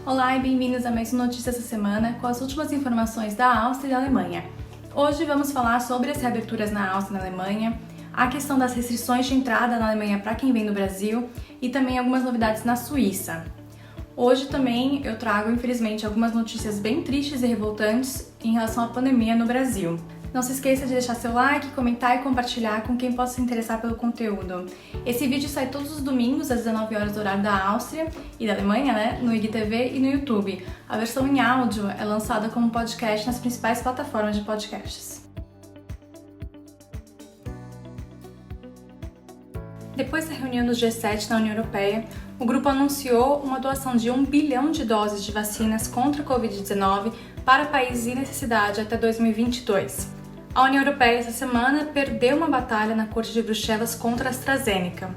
Olá e bem-vindos a mais uma notícia essa semana com as últimas informações da Áustria e da Alemanha. Hoje vamos falar sobre as reaberturas na Áustria e na Alemanha, a questão das restrições de entrada na Alemanha para quem vem do Brasil e também algumas novidades na Suíça. Hoje também eu trago, infelizmente, algumas notícias bem tristes e revoltantes em relação à pandemia no Brasil. Não se esqueça de deixar seu like, comentar e compartilhar com quem possa se interessar pelo conteúdo. Esse vídeo sai todos os domingos às 19 horas do horário da Áustria e da Alemanha, no IGTV e no YouTube. A versão em áudio é lançada como podcast nas principais plataformas de podcasts. Depois da reunião do G7 na União Europeia, o grupo anunciou uma doação de 1 bilhão de doses de vacinas contra a Covid-19 para países em necessidade até 2022. A União Europeia essa semana perdeu uma batalha na Corte de Bruxelas contra a AstraZeneca.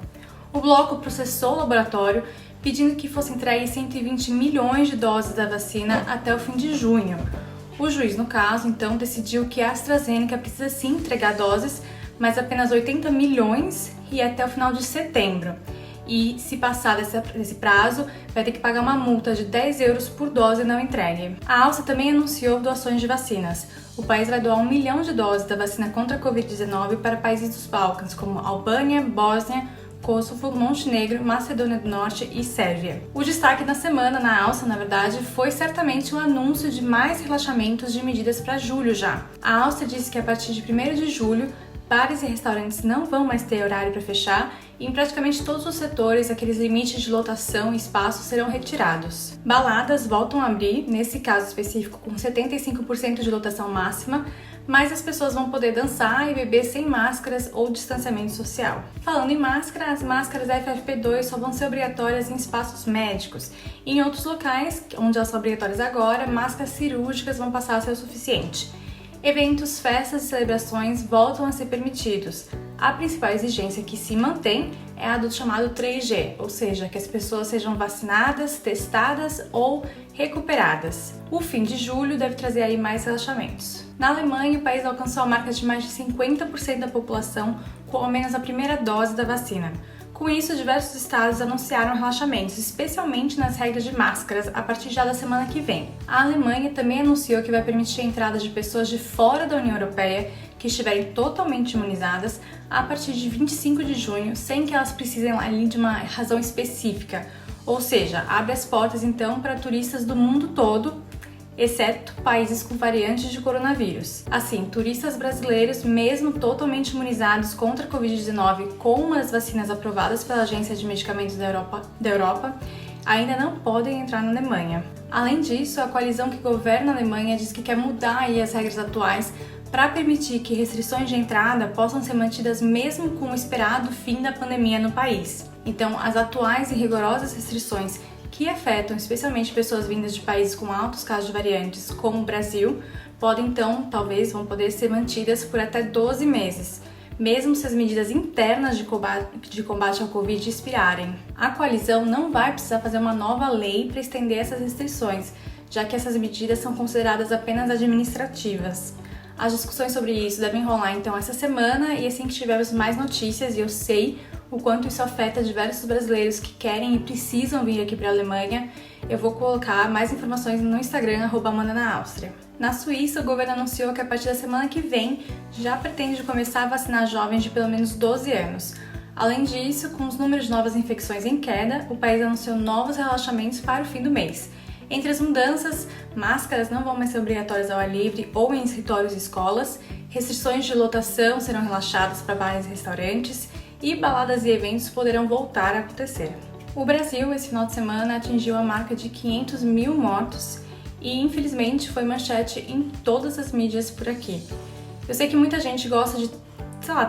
O bloco processou o laboratório pedindo que fosse entregue 120 milhões de doses da vacina até o fim de junho. O juiz, no caso, então, decidiu que a AstraZeneca precisa sim entregar doses, mas apenas 80 milhões e até o final de setembro. E se passar desse prazo, vai ter que pagar uma multa de 10 euros por dose não entregue. A Áustria também anunciou doações de vacinas. O país vai doar 1 milhão de doses da vacina contra a Covid-19 para países dos Balcãs, como Albânia, Bósnia, Kosovo, Montenegro, Macedônia do Norte e Sérvia. O destaque da semana na Áustria, na verdade, foi certamente o anúncio de mais relaxamentos de medidas para julho já. A Áustria disse que a partir de 1º de julho, bares e restaurantes não vão mais ter horário para fechar e em praticamente todos os setores aqueles limites de lotação e espaço serão retirados. Baladas voltam a abrir, nesse caso específico com 75% de lotação máxima, mas as pessoas vão poder dançar e beber sem máscaras ou distanciamento social. Falando em máscara, as máscaras FFP2 só vão ser obrigatórias em espaços médicos. Em outros locais, onde elas são obrigatórias agora, máscaras cirúrgicas vão passar a ser o suficiente. Eventos, festas e celebrações voltam a ser permitidos. A principal exigência que se mantém é a do chamado 3G, ou seja, que as pessoas sejam vacinadas, testadas ou recuperadas. O fim de julho deve trazer aí mais relaxamentos. Na Alemanha, o país alcançou a marca de mais de 50% da população com ao menos a primeira dose da vacina. Com isso, diversos estados anunciaram relaxamentos, especialmente nas regras de máscaras, a partir já da semana que vem. A Alemanha também anunciou que vai permitir a entrada de pessoas de fora da União Europeia que estiverem totalmente imunizadas a partir de 25 de junho, sem que elas precisem ali de uma razão específica. Ou seja, abre as portas então para turistas do mundo todo, exceto países com variantes de coronavírus. Assim, turistas brasileiros, mesmo totalmente imunizados contra a Covid-19 com uma das vacinas aprovadas pela Agência de Medicamentos da Europa, ainda não podem entrar na Alemanha. Além disso, a coalizão que governa a Alemanha diz que quer mudar aí as regras atuais para permitir que restrições de entrada possam ser mantidas mesmo com o esperado fim da pandemia no país. Então, as atuais e rigorosas restrições que afetam especialmente pessoas vindas de países com altos casos de variantes, como o Brasil, podem então, talvez, vão poder ser mantidas por até 12 meses, mesmo se as medidas internas de combate ao Covid expirarem. A coalizão não vai precisar fazer uma nova lei para estender essas restrições, já que essas medidas são consideradas apenas administrativas. As discussões sobre isso devem rolar então essa semana e assim que tivermos mais notícias, e eu sei o quanto isso afeta diversos brasileiros que querem e precisam vir aqui para a Alemanha, eu vou colocar mais informações no Instagram, @AmandaNaAustria. Na Suíça, o governo anunciou que a partir da semana que vem já pretende começar a vacinar jovens de pelo menos 12 anos. Além disso, com os números de novas infecções em queda, o país anunciou novos relaxamentos para o fim do mês. Entre as mudanças, máscaras não vão mais ser obrigatórias ao ar livre ou em escritórios e escolas, restrições de lotação serão relaxadas para bares e restaurantes, e baladas e eventos poderão voltar a acontecer. O Brasil, esse final de semana, atingiu a marca de 500 mil mortos e, infelizmente, foi manchete em todas as mídias por aqui. Eu sei que muita gente gosta de,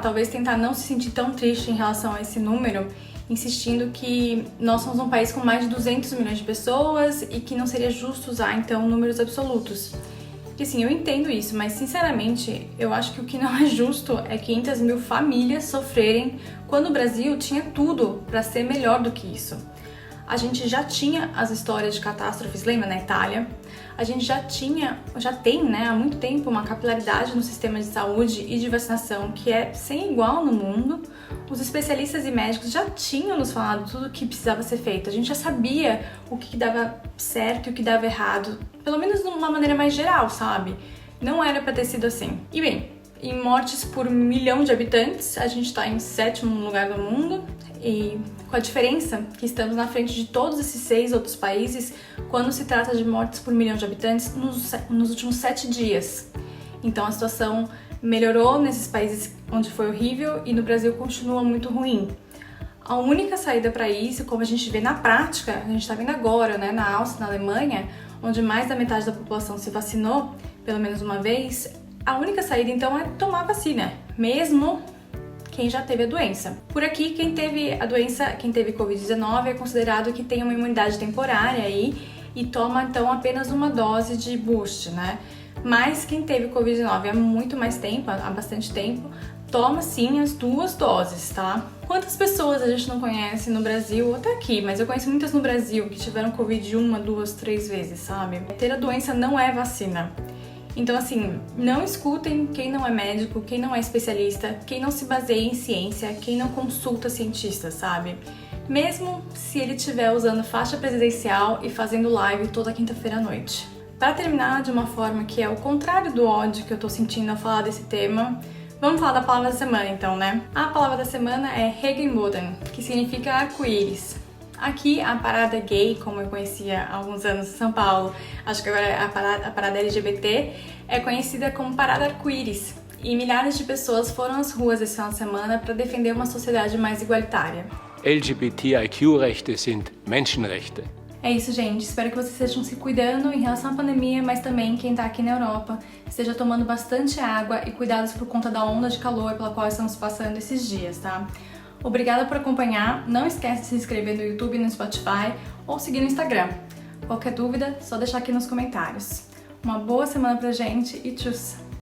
talvez tentar não se sentir tão triste em relação a esse número, insistindo que nós somos um país com mais de 200 milhões de pessoas e que não seria justo usar, então, números absolutos. E sim, eu entendo isso, mas sinceramente, eu acho que o que não é justo é 500 mil famílias sofrerem quando o Brasil tinha tudo para ser melhor do que isso. A gente já tinha as histórias de catástrofes, lembra, na Itália? A gente já tem, né, há muito tempo uma capilaridade no sistema de saúde e de vacinação que é sem igual no mundo. Os especialistas e médicos já tinham nos falado tudo o que precisava ser feito. A gente já sabia o que dava certo e o que dava errado, pelo menos de uma maneira mais geral, sabe? Não era pra ter sido assim. E bem, em mortes por 1 milhão de habitantes, a gente tá em 7º lugar do mundo, e com a diferença que estamos na frente de todos esses 6 outros países quando se trata de mortes por 1 milhão de habitantes nos últimos 7 dias. Então a situação melhorou nesses países onde foi horrível e no Brasil continua muito ruim. A única saída para isso, como a gente vê na prática, a gente está vendo agora, né, na Áustria, na Alemanha, onde mais da metade da população se vacinou, pelo menos uma vez, a única saída então é tomar vacina, mesmo quem já teve a doença. Por aqui, quem teve a doença, quem teve Covid-19 é considerado que tem uma imunidade temporária aí e toma então apenas uma dose de boost, né? Mas quem teve Covid-19 há muito mais tempo, há bastante tempo, toma sim as 2 doses, tá? Quantas pessoas a gente não conhece no Brasil, ou até aqui, mas eu conheço muitas no Brasil que tiveram Covid 1, 2, 3 vezes, sabe? Ter a doença não é vacina. Então, assim, não escutem quem não é médico, quem não é especialista, quem não se baseia em ciência, quem não consulta cientistas, sabe? Mesmo se ele estiver usando faixa presidencial e fazendo live toda quinta-feira à noite. Para terminar de uma forma que é o contrário do ódio que eu tô sentindo ao falar desse tema, vamos falar da palavra da semana então, né? A palavra da semana é Regenbogen, que significa arco-íris. Aqui, a parada gay, como eu conhecia há alguns anos em São Paulo, acho que agora a parada LGBT, é conhecida como Parada Arco-Íris. E milhares de pessoas foram às ruas esse final de semana para defender uma sociedade mais igualitária. LGBTIQ-Rechte sind Menschenrechte. É isso, gente. Espero que vocês estejam se cuidando em relação à pandemia, mas também quem tá aqui na Europa esteja tomando bastante água e cuidados por conta da onda de calor pela qual estamos passando esses dias, tá? Obrigada por acompanhar. Não esquece de se inscrever no YouTube e no Spotify ou seguir no Instagram. Qualquer dúvida, só deixar aqui nos comentários. Uma boa semana pra gente e tchau!